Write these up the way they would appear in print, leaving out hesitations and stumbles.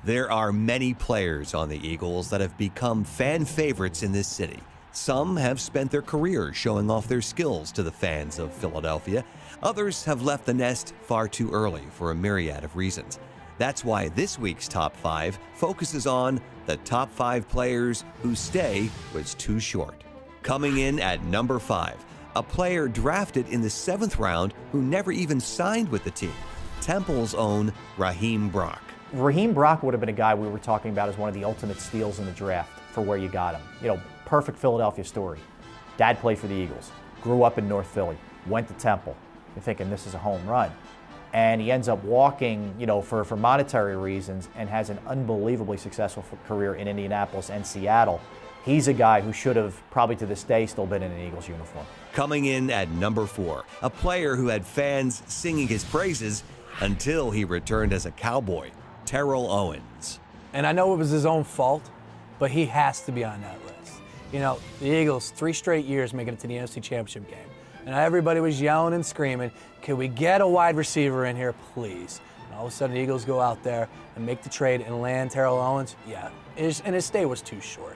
There are many players on the Eagles that have become fan favorites in this city. Some have spent their careers showing off their skills to the fans of Philadelphia. Others have left the nest far too early for a myriad of reasons. That's why this week's Top 5 focuses on the top 5 players whose stay was too short. Coming in at number 5, a player drafted in the 7th round who never even signed with the team, Temple's own Raheem Brock. Raheem Brock would have been a guy we were talking about as one of the ultimate steals in the draft for where you got him. You know, perfect Philadelphia story. Dad played for the Eagles, grew up in North Philly, went to Temple. You're thinking this is a home run. And he ends up walking, for monetary reasons and has an unbelievably successful career in Indianapolis and Seattle. He's a guy who should have probably to this day still been in an Eagles uniform. Coming in at number 4, a player who had fans singing his praises until he returned as a Cowboy, Terrell Owens. And I know it was his own fault, but he has to be on that list. You know, the Eagles, 3 straight years making it to the NFC Championship game. And everybody was yelling and screaming, can we get a wide receiver in here, please? And all of a sudden, the Eagles go out there and make the trade and land Terrell Owens. Yeah, and his stay was too short.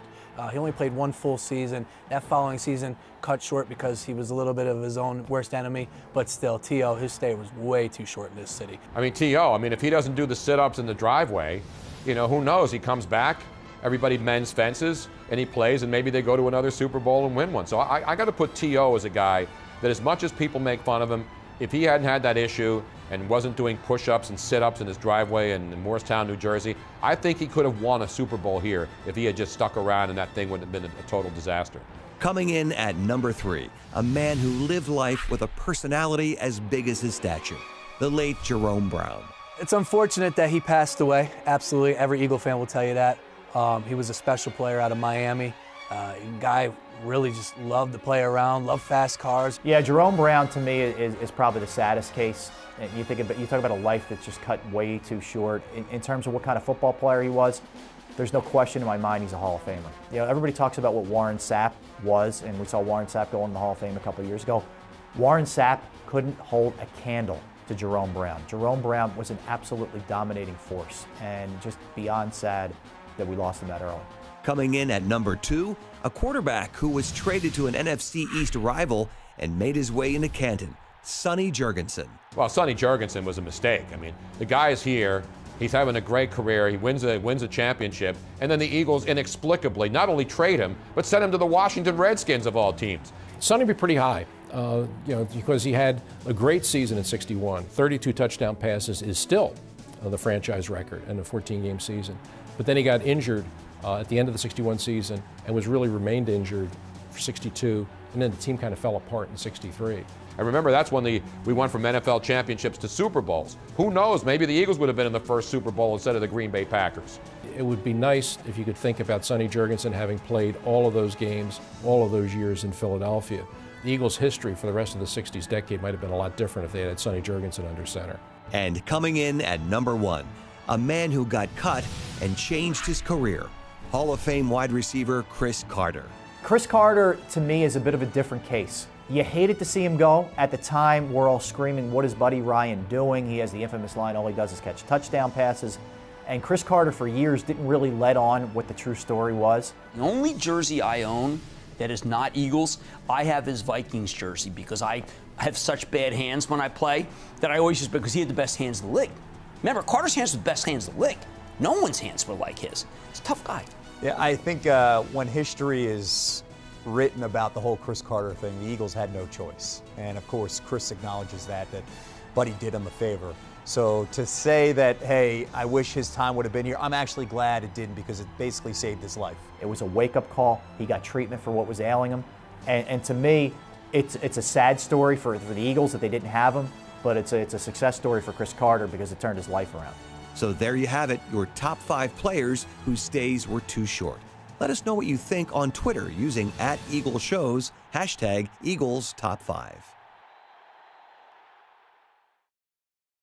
He only played 1 full season. That following season cut short because he was a little bit of his own worst enemy. But still, T.O., his stay was way too short in this city. I mean, T.O., if he doesn't do the sit-ups in the driveway, who knows? He comes back, everybody mends fences, and he plays, and maybe they go to another Super Bowl and win one. So I got to put T.O. as a guy that as much as people make fun of him, if he hadn't had that issue and wasn't doing push-ups and sit-ups in his driveway in Morristown, New Jersey, I think he could have won a Super Bowl here if he had just stuck around and that thing wouldn't have been a total disaster. Coming in at number 3, a man who lived life with a personality as big as his stature, the late Jerome Brown. It's unfortunate that he passed away. Absolutely, every Eagle fan will tell you that. He was a special player out of Miami. Guy really just loved to play around, loved fast cars. Yeah, Jerome Brown to me is probably the saddest case. You talk about a life that's just cut way too short. In terms of what kind of football player he was, there's no question in my mind he's a Hall of Famer. Everybody talks about what Warren Sapp was, and we saw Warren Sapp go in the Hall of Fame a couple of years ago. Warren Sapp couldn't hold a candle to Jerome Brown. Jerome Brown was an absolutely dominating force, and just beyond sad that we lost him that early. Coming in at number 2, a quarterback who was traded to an NFC East rival and made his way into Canton, Sonny Jurgensen. Well, Sonny Jurgensen was a mistake. The guy is here. He's having a great career. He wins a championship. And then the Eagles inexplicably not only trade him, but send him to the Washington Redskins of all teams. Sonny be pretty high, because he had a great season in '61. 32 touchdown passes is still the franchise record in a 14-game season. But then he got injured at the end of the '61 season and was really remained injured for '62, and then the team kind of fell apart in '63. I remember that's when we went from NFL championships to Super Bowls. Who knows, maybe the Eagles would have been in the first Super Bowl instead of the Green Bay Packers. It would be nice if you could think about Sonny Jurgensen having played all of those games, all of those years in Philadelphia. The Eagles' history for the rest of the '60s decade might have been a lot different if they had Sonny Jurgensen under center. And coming in at number 1, a man who got cut and changed his career, Hall of Fame wide receiver Cris Carter. Cris Carter, to me, is a bit of a different case. You hated to see him go. At the time, we're all screaming, what is Buddy Ryan doing? He has the infamous line, all he does is catch touchdown passes. And Cris Carter, for years, didn't really let on what the true story was. The only jersey I own that is not Eagles, I have his Vikings jersey because I have such bad hands when I play that I always just, because he had the best hands in the league. Remember, Carter's hands were the best hands in the league. No one's hands were like his. He's a tough guy. Yeah, I think when history is written about the whole Cris Carter thing, the Eagles had no choice. And of course, Cris acknowledges that Buddy did him a favor. So to say that, hey, I wish his time would have been here, I'm actually glad it didn't because it basically saved his life. It was a wake-up call. He got treatment for what was ailing him. And to me, it's a sad story for the Eagles that they didn't have him, but it's a success story for Cris Carter because it turned his life around. So there you have it, your top 5 players whose stays were too short. Let us know what you think on Twitter using @EaglesShows, #EaglesTop5.